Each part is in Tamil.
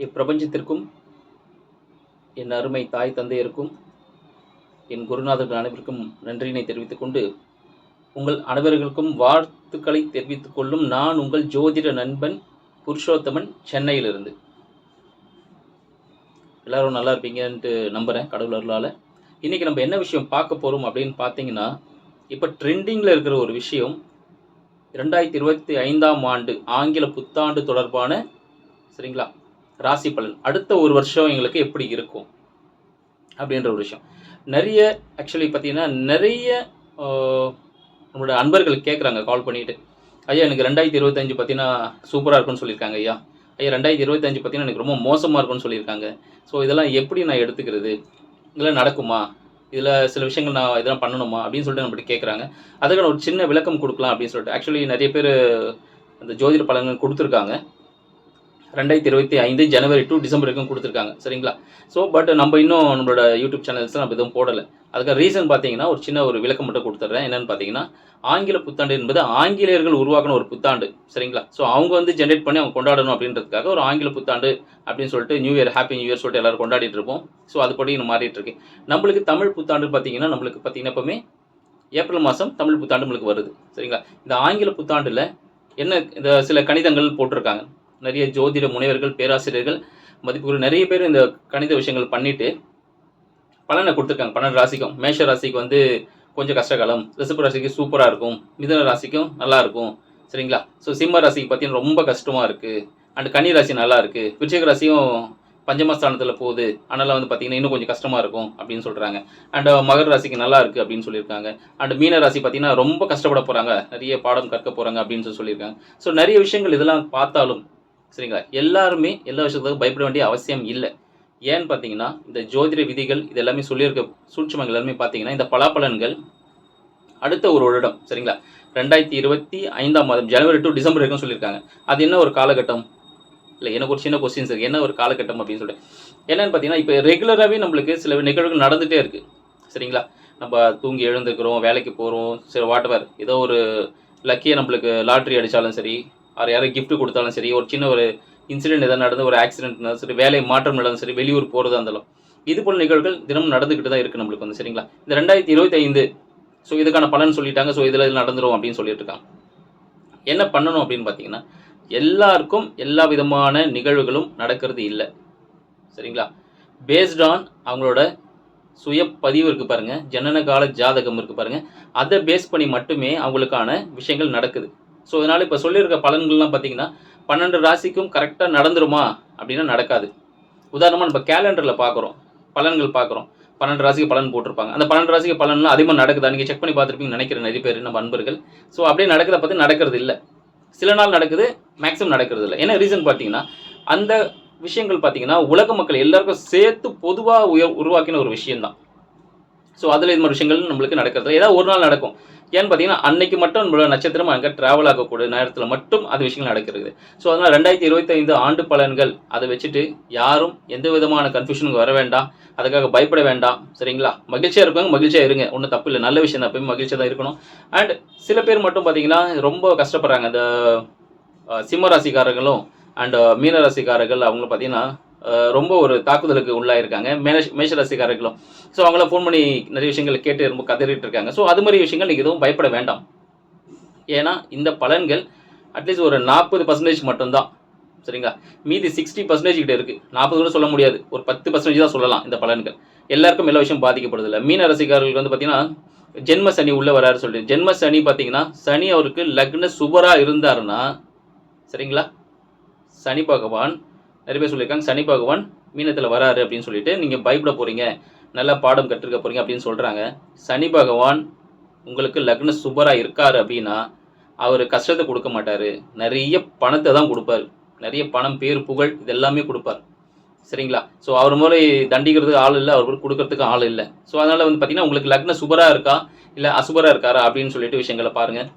இப்பிரபஞ்சத்திற்கும் என் அருமை தாய் தந்தையருக்கும் என் குருநாதர்கள் அனைவருக்கும் நன்றியினை தெரிவித்துக் கொண்டு உங்கள் அனைவர்களுக்கும் வாழ்த்துக்களை தெரிவித்துக் கொள்ளும் நான் உங்கள் ஜோதிட நண்பன் புருஷோத்தமன் சென்னையிலிருந்து. எல்லாரும் நல்லா இருப்பீங்கன்ட்டு நம்புகிறேன் கடவுள் அருளால். இன்றைக்கி நம்ம என்ன விஷயம் பார்க்க போகிறோம் அப்படின்னு பார்த்தீங்கன்னா, இப்போ ட்ரெண்டிங்கில் இருக்கிற ஒரு விஷயம் 2025ஆம் ஆண்டு ஆங்கில புத்தாண்டு தொடர்பான சரிங்களா ராசி பலன் அடுத்த ஒரு வருஷம் எங்களுக்கு எப்படி இருக்கும் அப்படின்ற ஒரு விஷயம். நிறைய ஆக்சுவலி பார்த்தீங்கன்னா நிறைய நம்மளோட அன்பர்கள் கேட்குறாங்க கால் பண்ணிவிட்டு, ஐயா எனக்கு 2025 பார்த்தீங்கன்னா சூப்பராக இருக்குன்னு சொல்லியிருக்காங்க ஐயா, 2025 பார்த்தீங்கன்னா எனக்கு ரொம்ப மோசமாக இருக்குன்னு சொல்லியிருக்காங்க. ஸோ இதெல்லாம் எப்படி நான் எடுத்துக்கிறது, இதெல்லாம் நடக்குமா, இதில் சில விஷயங்கள் நான் இதெல்லாம் பண்ணணுமா அப்படின்னு சொல்லிட்டு நம்மகிட்ட கேட்குறாங்க. அதுக்கான ஒரு சின்ன விளக்கம் கொடுக்கலாம் அப்படின்னு சொல்லிட்டு ஆக்சுவலி நிறைய பேர் அந்த ஜோதிட பலன்கள் கொடுத்துருக்காங்க. 2025 ஜனவரி டு டிசம்பர் வரைக்கும் கொடுத்துருக்காங்க சரிங்களா. ஸோ பட் நம்ம இன்னும் நம்மளோட யூடியூப் சேனல்ஸில் நம்ம எதுவும் போடலை. அதுக்காக ரீசன் பார்த்தீங்கன்னா ஒரு சின்ன ஒரு விளக்கம் மட்டும் கொடுத்துட்றேன். என்னென்னு பார்த்தீங்கன்னா, ஆங்கில புத்தாண்டு என்பது ஆங்கிலேயர்கள் உருவாக்கின ஒரு புத்தாண்டு சரிங்களா. ஸோ அவங்க வந்து ஜென்ரேட் பண்ணி அவங்க கொண்டாடணும் அப்படின்றதுக்காக ஒரு ஆங்கில புத்தாண்டு அப்படின்னு சொல்லிட்டு new year happy new year சொல்லிட்டு எல்லாரும் கொண்டாடிட்டு இருப்போம். ஸோ அதுபடி மாறிட்டு இருக்கு. நம்மளுக்கு தமிழ் புத்தாண்டு பார்த்தீங்கன்னா நம்மளுக்கு பார்த்தீங்கன்னா எப்பவுமே ஏப்ரல் மாதம் தமிழ் புத்தாண்டு நம்மளுக்கு வருது சரிங்களா. இந்த ஆங்கில புத்தாண்டில் என்ன இந்த சில கணிதங்கள் போட்டிருக்காங்க. நிறைய ஜோதிட முனைவர்கள் பேராசிரியர்கள் மதிப்புகள் நிறைய பேர் இந்த கணித விஷயங்கள் பண்ணிட்டு பலனை கொடுத்துருக்காங்க. 12 ராசிக்கும் மேஷ ராசிக்கு வந்து கொஞ்சம் கஷ்டகாலம், ரிஷப ராசிக்கு சூப்பராக இருக்கும், மிதுன ராசிக்கும் நல்லா இருக்கும் சரிங்களா. ஸோ சிம்ம ராசிக்கு பார்த்தீங்கன்னா ரொம்ப கஷ்டமாக இருக்குது, அண்ட் கன்னி ராசி நல்லா இருக்குது, விருச்சிக ராசியும் பஞ்சமஸ்தானத்தில் போகுது, அதனால் வந்து பார்த்தீங்கன்னா இன்னும் கொஞ்சம் கஷ்டமாக இருக்கும் அப்படின்னு சொல்கிறாங்க. அண்ட் மகர ராசிக்கு நல்லா இருக்குது அப்படின்னு சொல்லியிருக்காங்க. அண்ட் மீன ராசி பார்த்தீங்கன்னா ரொம்ப கஷ்டப்பட போகிறாங்க, நிறைய பாடம் கற்க போகிறாங்க அப்படின்னு சொல்லியிருக்காங்க. ஸோ நிறைய விஷயங்கள் இதெல்லாம் பார்த்தாலும் சரிங்களா எல்லாருமே எல்லா விஷயத்துக்கும் பயப்பட வேண்டிய அவசியம் இல்லை. ஏன்னு பார்த்தீங்கன்னா இந்த ஜோதிட விதிகள் இது எல்லாமே சொல்லியிருக்க சூட்சுமங்கள் எல்லாமே பார்த்தீங்கன்னா இந்த பலாபலன்கள் அடுத்த ஒரு வருடம் சரிங்களா 2025ஆம் மாதம் ஜனவரி டு டிசம்பர் வரைக்கும் சொல்லியிருக்காங்க. அது என்ன ஒரு காலகட்டம் இல்லை, எனக்கு ஒரு சின்ன கொஸ்டின்ஸ் இருக்குது, என்ன ஒரு காலகட்டம் அப்படின்னு சொல்லிட்டு. என்னென்னு பார்த்தீங்கன்னா இப்போ ரெகுலராகவே நம்மளுக்கு சில நிகழ்வுகள் நடந்துகிட்டே இருக்குது சரிங்களா. நம்ம தூங்கி எழுந்துக்கிறோம், வேலைக்கு போகிறோம், சரி வாட்டவர் ஏதோ ஒரு லக்கியை நம்மளுக்கு லாட்ரி அடித்தாலும் சரி, அவர் யாரும் கிஃப்ட் கொடுத்தாலும் சரி, ஒரு சின்ன ஒரு இன்சிடென்ட் எதாவது நடந்து ஒரு ஆக்சிடென்ட் இருந்தாலும் சரி, வேலை மாற்றம் நடந்தாலும் சரி, வெளியூர் போகிறதா இருந்தாலும் இது போல் நிகழ்வுகள் தினமும் நடந்துக்கிட்டு தான் இருக்குது நம்மளுக்கு வந்து சரிங்களா. இந்த 2025 ஸோ இதுக்கான பலன் சொல்லிட்டாங்க. ஸோ இதில் நடந்துடும் அப்படின்னு சொல்லிட்டு இருக்காங்க. என்ன பண்ணணும் அப்படின்னு பார்த்தீங்கன்னா எல்லாருக்கும் எல்லா விதமான நிகழ்வுகளும் நடக்கிறது இல்லை சரிங்களா. பேஸ்ட் ஆன் அவங்களோட சுய பதிவு இருக்குது பாருங்கள், ஜனன கால ஜாதகம் இருக்குது பாருங்கள், அதை பேஸ் பண்ணி மட்டுமே அவங்களுக்கான விஷயங்கள் நடக்குது. ஸோ அதனால் இப்போ சொல்லியிருக்க பலன்கள்லாம் பார்த்தீங்கன்னா 12 ராசிக்கும் கரெக்டாக நடந்துருமா அப்படின்னா நடக்காது. உதாரணமாக நம்ம கேலண்டரில் பார்க்குறோம், பலன்கள் பார்க்குறோம், 12 ராசிக்கு பலன் போட்டிருப்பாங்க. அந்த 12 ராசிக்கு பலன்லாம் அதிகமாக நடக்குதா நீங்கள் செக் பண்ணி பார்த்துருப்பீங்கன்னு நினைக்கிறேன் நிறைய பேர் நம்ம அன்பர்கள். ஸோ அப்படியே நடக்கிறத பார்த்து நடக்கிறது இல்லை, சில நாள் நடக்குது, மேக்ஸிமம் நடக்கிறது இல்லை. என்ன ரீசன் பார்த்தீங்கன்னா அந்த விஷயங்கள் பார்த்தீங்கன்னா உலக மக்கள் எல்லாருக்கும் சேர்த்து பொதுவாக உருவாக்கின ஒரு விஷயம்தான். ஸோ அதில் இது மாதிரி விஷயங்கள் நம்மளுக்கு நடக்கிறது ஏதாவது ஒரு நாள் நடக்கும். ஏன்னு பார்த்தீங்கன்னா அன்னைக்கு மட்டும் நம்மளோட நட்சத்திரம் அங்கே ட்ராவல் ஆகக்கூடிய நேரத்தில் மட்டும் அது விஷயங்கள் நடக்கிறது. ஸோ அதனால் 2025 ஆண்டு பலன்கள் அதை வச்சுட்டு யாரும் எந்த விதமான கன்ஃபியூஷனுக்கு வர வேண்டாம், அதுக்காக பயப்பட வேண்டாம் சரிங்களா. மகிழ்ச்சியாக இருப்பாங்க, மகிழ்ச்சியாக இருங்க, ஒன்றும் தப்பு இல்லை, நல்ல விஷயம் தான், எப்பவுமே மகிழ்ச்சியாக தான் இருக்கணும். அண்ட் சில பேர் மட்டும் பார்த்தீங்கன்னா ரொம்ப கஷ்டப்படுறாங்க. இந்த சிம்ம ராசிக்காரர்களும் அண்ட் மீன ராசிக்காரர்கள் அவங்களும் பார்த்தீங்கன்னா ரொம்ப ஒரு தாக்குதலுக்கு உள்ளாயிருக்காங்க. மேஷ ராசிக்காரர்களும் ஸோ அவங்களாம் ஃபோன் பண்ணி நிறைய விஷயங்களை கேட்டு ரொம்ப கதறிட்டு இருக்காங்க. ஸோ அது மாதிரி விஷயங்கள் நீங்கள் எதுவும் பயப்பட வேண்டாம். ஏன்னா இந்த பலன்கள் அட்லீஸ்ட் ஒரு 40% மட்டும்தான் சரிங்களா. மீதி 60% கிட்ட இருக்குது. 40 கூட சொல்ல முடியாது, ஒரு 10% தான் சொல்லலாம். இந்த பலன்கள் எல்லாருக்கும் எல்லா விஷயம் பாதிக்கப்படுதில்லை. மீன ராசிக்காரர்களுக்கு வந்து பார்த்தீங்கன்னா ஜென்ம சனி உள்ளே வராரு சொல்லிட்டு, ஜென்ம சனி பார்த்தீங்கன்னா சனி அவருக்கு லக்ன சுபராக இருந்தாருன்னா சரிங்களா, சனி பகவான் நிறைய பேர் சொல்லியிருக்காங்க சனி பகவான் மீனத்தில் வராரு அப்படின்னு சொல்லிட்டு நீங்கள் பயப்பட போகிறீங்க, நல்லா பாடம் கற்றுக்க போகிறீங்க அப்படின்னு சொல்கிறாங்க. சனி பகவான் உங்களுக்கு லக்ன சுபராக இருக்கார் அப்படின்னா அவர் கஷ்டத்தை கொடுக்க மாட்டார், நிறைய பணத்தை தான் கொடுப்பார், நிறைய பணம் பேர் புகழ் இது எல்லாமே கொடுப்பார் சரிங்களா. ஸோ அவர் மூலம் தண்டிக்கிறதுக்கு ஆள் இல்லை, அவர் கொடுக்கறதுக்கு ஆள் இல்லை. ஸோ அதனால் வந்து பார்த்தீங்கன்னா உங்களுக்கு லக்ன சுபராக இருக்கா இல்லை அசுபராக இருக்காரா அப்படின்னு சொல்லிட்டு விஷயங்களை பாருங்கள்.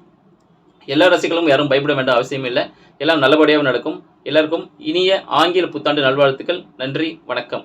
எல்லா ரசிகளும் யாரும் பயப்பட வேண்டாம் அவசியம் இல்லை, எல்லாம் நல்லபடியாக நடக்கும். எல்லாருக்கும் இனிய ஆங்கில புத்தாண்டு நல்வாழ்த்துக்கள். நன்றி, வணக்கம்.